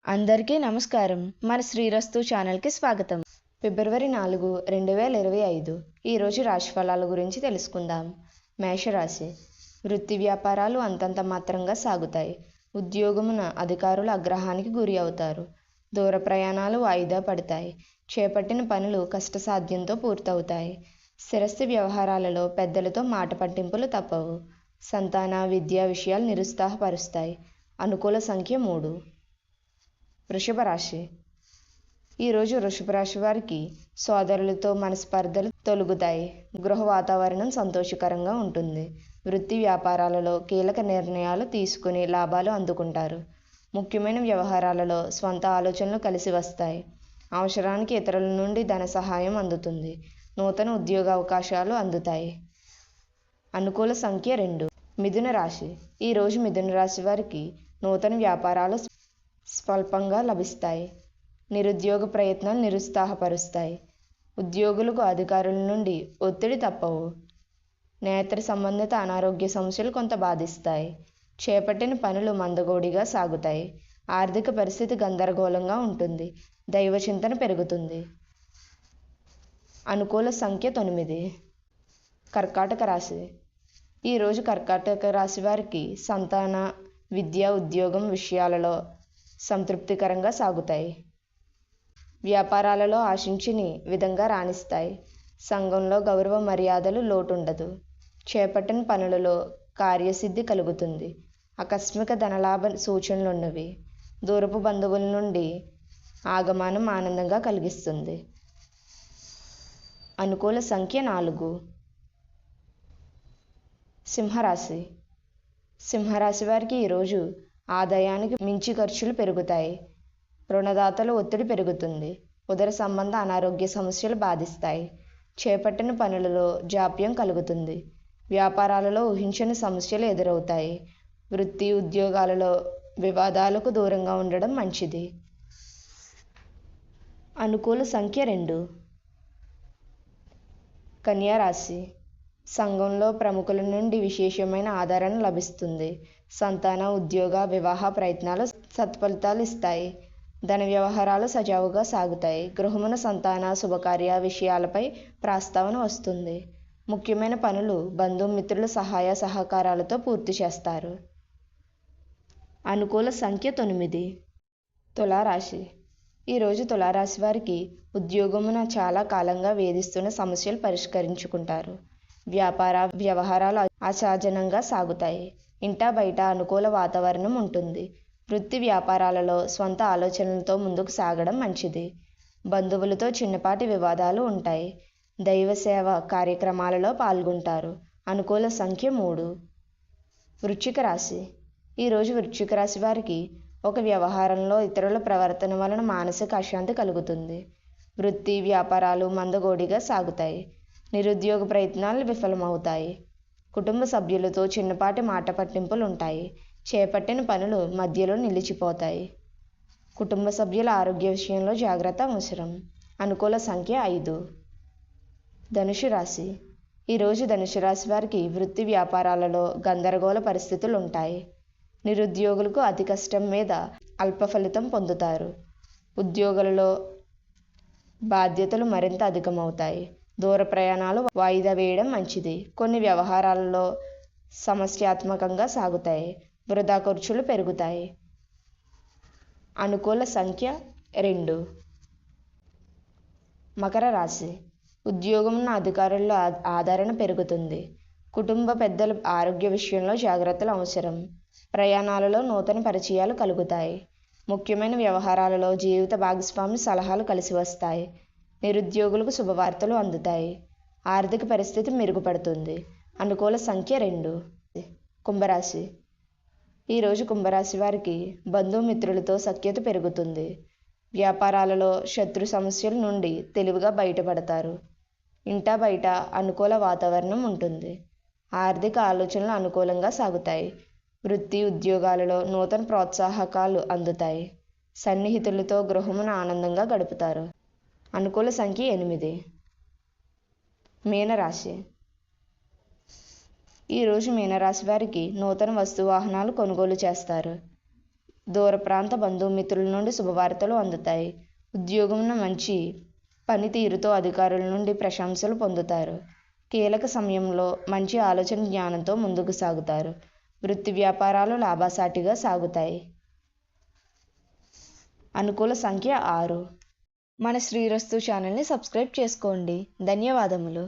అందరికీ నమస్కారం. మన శ్రీరస్తు ఛానల్కి స్వాగతం. ఫిబ్రవరి 4, 2025 ఈరోజు రాశి ఫలాల గురించి తెలుసుకుందాం. మేషరాశి. వృత్తి వ్యాపారాలు అంతంత మాత్రంగా సాగుతాయి. ఉద్యోగమున అధికారుల ఆగ్రహానికి గురి అవుతారు. దూర ప్రయాణాలు వాయిదా పడతాయి. చేపట్టిన పనులు కష్టసాధ్యంతో పూర్తవుతాయి. స్థిరస్థి వ్యవహారాలలో పెద్దలతో మాట పట్టింపులు తప్పవు. సంతాన విద్యా విషయాలు నిరుత్సాహపరుస్తాయి. అనుకూల సంఖ్య 3. వృషభ రాశి. ఈరోజు వృషభ రాశి వారికి సోదరులతో మనస్పర్ధలు తొలగుతాయి. గృహ వాతావరణం సంతోషకరంగా ఉంటుంది. వృత్తి వ్యాపారాలలో కీలక నిర్ణయాలు తీసుకుని లాభాలు అందుకుంటారు. ముఖ్యమైన వ్యవహారాలలో స్వంత ఆలోచనలు కలిసి వస్తాయి. అవసరానికి ఇతరుల నుండి ధన సహాయం అందుతుంది. నూతన ఉద్యోగ అవకాశాలు అందుతాయి. అనుకూల సంఖ్య 2. మిథున రాశి. ఈరోజు మిథున రాశి వారికి నూతన వ్యాపారాలు స్వల్పంగా లభిస్తాయి. నిరుద్యోగ ప్రయత్నాలు నిరుత్సాహపరుస్తాయి. ఉద్యోగులకు అధికారుల నుండి ఒత్తిడి తప్పవు. నేత్ర సంబంధిత అనారోగ్య సమస్యలు కొంత బాధిస్తాయి. చేపట్టిన పనులు మందగోడిగా సాగుతాయి. ఆర్థిక పరిస్థితి గందరగోళంగా ఉంటుంది. దైవ చింతన పెరుగుతుంది. అనుకూల సంఖ్య 9. కర్కాటక రాశి. ఈరోజు కర్కాటక రాశి వారికి సంతాన విద్య ఉద్యోగం విషయాలలో సంతృప్తికరంగా సాగుతాయి. వ్యాపారాలలో ఆశించిన విధంగా రాణిస్తాయి. సంఘంలో గౌరవ మర్యాదలు లోటుండదు. చేపట్టిన పనులలో కార్యసిద్ధి కలుగుతుంది. ఆకస్మిక ధనలాభ సూచనలున్నవి. దూరపు బంధువుల నుండి ఆగమనం ఆనందంగా కలిగిస్తుంది. అనుకూల సంఖ్య 4. సింహరాశి. సింహరాశి వారికి ఈరోజు ఆదాయానికి మించి ఖర్చులు పెరుగుతాయి. రుణదాతల ఒత్తిడి పెరుగుతుంది. ఉదర సంబంధ అనారోగ్య సమస్యలు బాధిస్తాయి. చేపట్టిన పనులలో జాప్యం కలుగుతుంది. వ్యాపారాలలో ఊహించని సమస్యలు ఎదురవుతాయి. వృత్తి ఉద్యోగాలలో వివాదాలకు దూరంగా ఉండడం మంచిది. అనుకూల సంఖ్య 2. కన్యా రాశి. సంఘంలో ప్రముఖుల నుండి విశేషమైన ఆదరణ లభిస్తుంది. సంతాన ఉద్యోగ వివాహ ప్రయత్నాలు సత్ఫలితాలు ఇస్తాయి. ధన వ్యవహారాలు సజావుగా సాగుతాయి. గృహమున సంతాన శుభకార్య విషయాలపై ప్రస్తావన వస్తుంది. ముఖ్యమైన పనులు బంధుమిత్రుల సహాయ సహకారాలతో పూర్తి చేస్తారు. అనుకూల సంఖ్య 9. తులారాశి. ఈరోజు తులారాశి వారికి ఉద్యోగమున చాలా కాలంగా వేధిస్తున్న సమస్యలు పరిష్కరించుకుంటారు. వ్యాపార వ్యవహారాలు అసహజంగా సాగుతాయి. ఇంటా బయట అనుకూల వాతావరణం ఉంటుంది. వృత్తి వ్యాపారాలలో స్వంత ఆలోచనలతో ముందుకు సాగడం మంచిది. బంధువులతో చిన్నపాటి వివాదాలు ఉంటాయి. దైవ సేవ కార్యక్రమాలలో పాల్గొంటారు. అనుకూల సంఖ్య 3. వృశ్చిక రాశి. ఈరోజు వృశ్చిక రాశి వారికి ఒక వ్యవహారంలో ఇతరుల ప్రవర్తన వలన మానసిక అశాంతి కలుగుతుంది. వృత్తి వ్యాపారాలు మందగోడిగా సాగుతాయి. నిరుద్యోగ ప్రయత్నాలు విఫలమవుతాయి. కుటుంబ సభ్యులతో చిన్నపాటి మాట పట్టింపులు ఉంటాయి. చేపట్టిన పనులు మధ్యలో నిలిచిపోతాయి. కుటుంబ సభ్యుల ఆరోగ్య విషయంలో జాగ్రత్త అవసరం. అనుకూల సంఖ్య 5. ధనుసు రాశి. ఈరోజు ధనుసు రాశి వారికి వృత్తి వ్యాపారాలలో గందరగోళ పరిస్థితులు ఉంటాయి. నిరుద్యోగులకు అతి కష్టం మీద అల్ప ఫలితం పొందుతారు. ఉద్యోగులలో బాధ్యతలు మరింత అధికమవుతాయి. దూర ప్రయాణాలు వాయిదా వేయడం మంచిది. కొన్ని వ్యవహారాలలో సమస్యాత్మకంగా సాగుతాయి. వృధా ఖర్చులు పెరుగుతాయి. అనుకూల సంఖ్య 2. మకర రాశి. ఉద్యోగమున్న అధికారుల్లో ఆదరణ పెరుగుతుంది. కుటుంబ పెద్దల ఆరోగ్య విషయంలో జాగ్రత్తలు అవసరం. ప్రయాణాలలో నూతన పరిచయాలు కలుగుతాయి. ముఖ్యమైన వ్యవహారాలలో జీవిత భాగస్వామి సలహాలు కలిసి వస్తాయి. నిరుద్యోగులకు శుభవార్తలు అందుతాయి. ఆర్థిక పరిస్థితి మెరుగుపడుతుంది. అనుకూల సంఖ్య 2. కుంభరాశి. ఈరోజు కుంభరాశి వారికి బంధుమిత్రులతో సఖ్యత పెరుగుతుంది. వ్యాపారాలలో శత్రు సమస్యల నుండి తెలివిగా బయటపడతారు. ఇంటా బయట అనుకూల వాతావరణం ఉంటుంది. ఆర్థిక ఆలోచనలు అనుకూలంగా సాగుతాయి. వృత్తి ఉద్యోగాలలో నూతన ప్రోత్సాహకాలు అందుతాయి. సన్నిహితులతో గృహమున ఆనందంగా గడుపుతారు. అనుకూల సంఖ్య 8. మీనరాశి. ఈరోజు మీనరాశి వారికి నూతన వస్తు వాహనాలు కొనుగోలు చేస్తారు. దూర ప్రాంత బంధుమిత్రుల నుండి శుభవార్తలు అందుతాయి. ఉద్యోగంలో మంచి పనితీరుతో అధికారుల నుండి ప్రశంసలు పొందుతారు. కీలక సమయంలో మంచి ఆలోచన జ్ఞానంతో ముందుకు సాగుతారు. వృత్తి వ్యాపారాలు లాభసాటిగా సాగుతాయి. అనుకూల సంఖ్య 6. మన శ్రీరస్తు ఛానల్ని సబ్స్క్రైబ్ చేసుకోండి. ధన్యవాదములు.